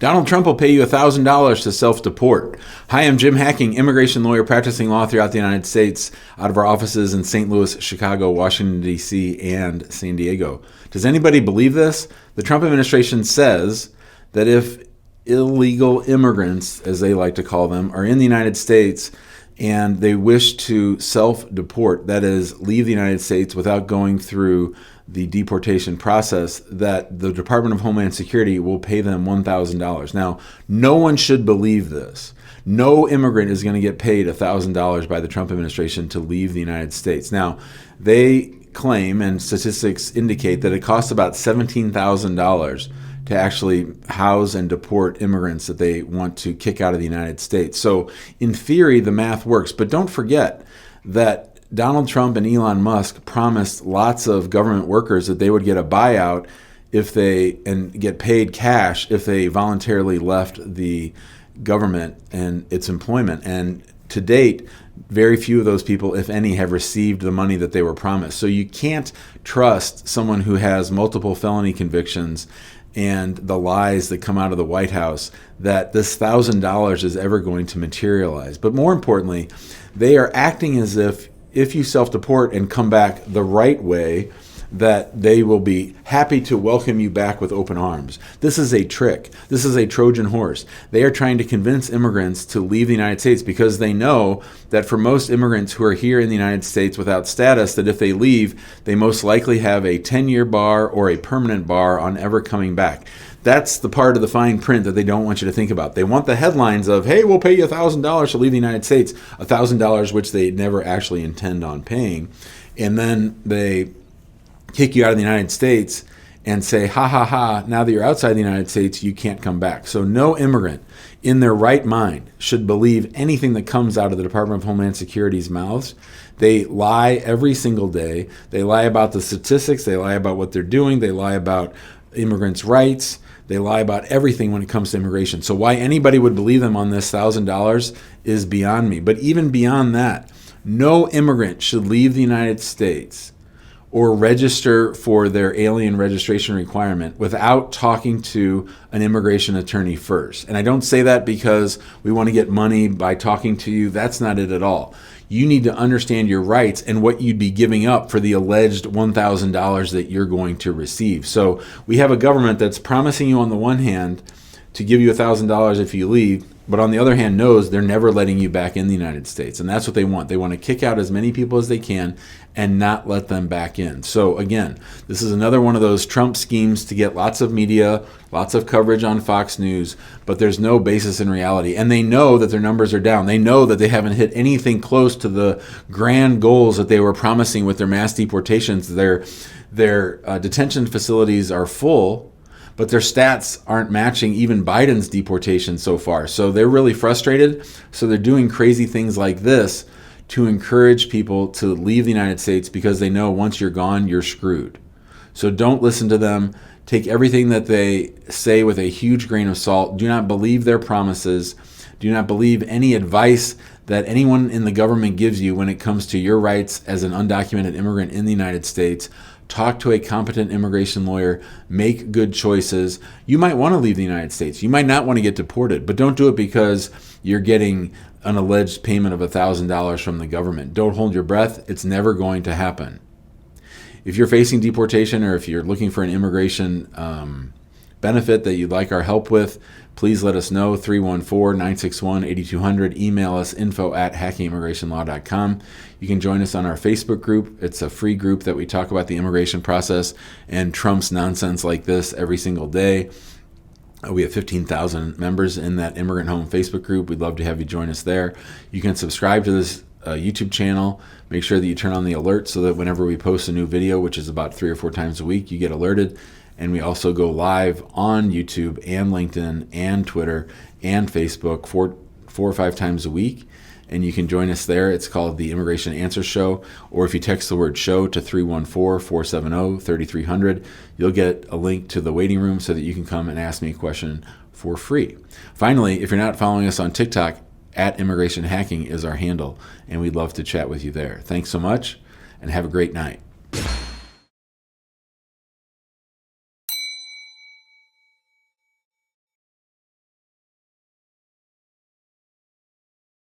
Donald Trump will pay you $1,000 to self-deport. Hi, I'm Jim Hacking, immigration lawyer practicing law throughout the United States out of our offices in St. Louis, Chicago, Washington, D.C., and San Diego. Does anybody believe this? The Trump administration says that if illegal immigrants, as they like to call them, are in the United States and they wish to self-deport, that is, leave the United States without going through the deportation process, that the Department of Homeland Security will pay them $1,000. Now, no one should believe this. No immigrant is going to get paid $1,000 by the Trump administration to leave the United States. Now, they claim, and statistics indicate, that it costs about $17,000 to actually house and deport immigrants that they want to kick out of the United States. So, in theory, the math works. But don't forget that Donald Trump and Elon Musk promised lots of government workers that they would get a buyout and get paid cash if they voluntarily left the government and its employment. And to date, very few of those people, if any, have received the money that they were promised. So you can't trust someone who has multiple felony convictions and the lies that come out of the White House that this $1,000 is ever going to materialize. But more importantly, they are acting as if you self-deport and come back the right way, that they will be happy to welcome you back with open arms. This is a trick. This is a Trojan horse. They are trying to convince immigrants to leave the United States because they know that for most immigrants who are here in the United States without status, that if they leave, they most likely have a 10-year bar or a permanent bar on ever coming back. That's the part of the fine print that they don't want you to think about. They want the headlines of, hey, we'll pay you $1,000 to leave the United States, $1,000 which they never actually intend on paying. And then they kick you out of the United States and say, ha, ha, ha, now that you're outside the United States, you can't come back. So no immigrant in their right mind should believe anything that comes out of the Department of Homeland Security's mouths. They lie every single day. They lie about the statistics. They lie about what they're doing. They lie about immigrants' rights. They lie about everything when it comes to immigration. So why anybody would believe them on this $1,000 is beyond me. But even beyond that, no immigrant should leave the United States or register for their alien registration requirement without talking to an immigration attorney first. And I don't say that because we want to get money by talking to you. That's not it at all. You need to understand your rights and what you'd be giving up for the alleged $1,000 that you're going to receive. So we have a government that's promising you on the one hand to give you $1,000 if you leave, but on the other hand knows they're never letting you back in the United States. And that's what they want. They want to kick out as many people as they can and not let them back in. So again, this is another one of those Trump schemes to get lots of media, lots of coverage on Fox News, but there's no basis in reality. And they know that their numbers are down. They know that they haven't hit anything close to the grand goals that they were promising with their mass deportations. Their detention facilities are full, but their stats aren't matching even Biden's deportation so far. So they're really frustrated. So they're doing crazy things like this to encourage people to leave the United States because they know once you're gone, you're screwed. So don't listen to them. Take everything that they say with a huge grain of salt. Do not believe their promises. Do not believe any advice that anyone in the government gives you when it comes to your rights as an undocumented immigrant in the United States. Talk to a competent immigration lawyer. Make good choices. You might want to leave the United States. You might not want to get deported, but don't do it because you're getting an alleged payment of $1,000 from the government. Don't hold your breath. It's never going to happen. If you're facing deportation or if you're looking for an immigration benefit that you'd like our help with, please let us know. 314-961-8200. Email us info@hackingimmigrationlaw.com. You can join us on our Facebook group. It's a free group that we talk about the immigration process and Trump's nonsense like this every single day. We have 15,000 members in that Immigrant Home Facebook group. We'd love to have you join us there. You can subscribe to this YouTube channel. Make sure that you turn on the alerts so that whenever we post a new video, which is about 3 or 4 times a week, you get alerted. And we also go live on YouTube and LinkedIn and Twitter and Facebook 4 or 5 times a week. And you can join us there. It's called the Immigration Answer Show. Or if you text the word show to 314-470-3300, you'll get a link to the waiting room so that you can come and ask me a question for free. Finally, if you're not following us on TikTok, @Immigration Hacking is our handle. And we'd love to chat with you there. Thanks so much and have a great night.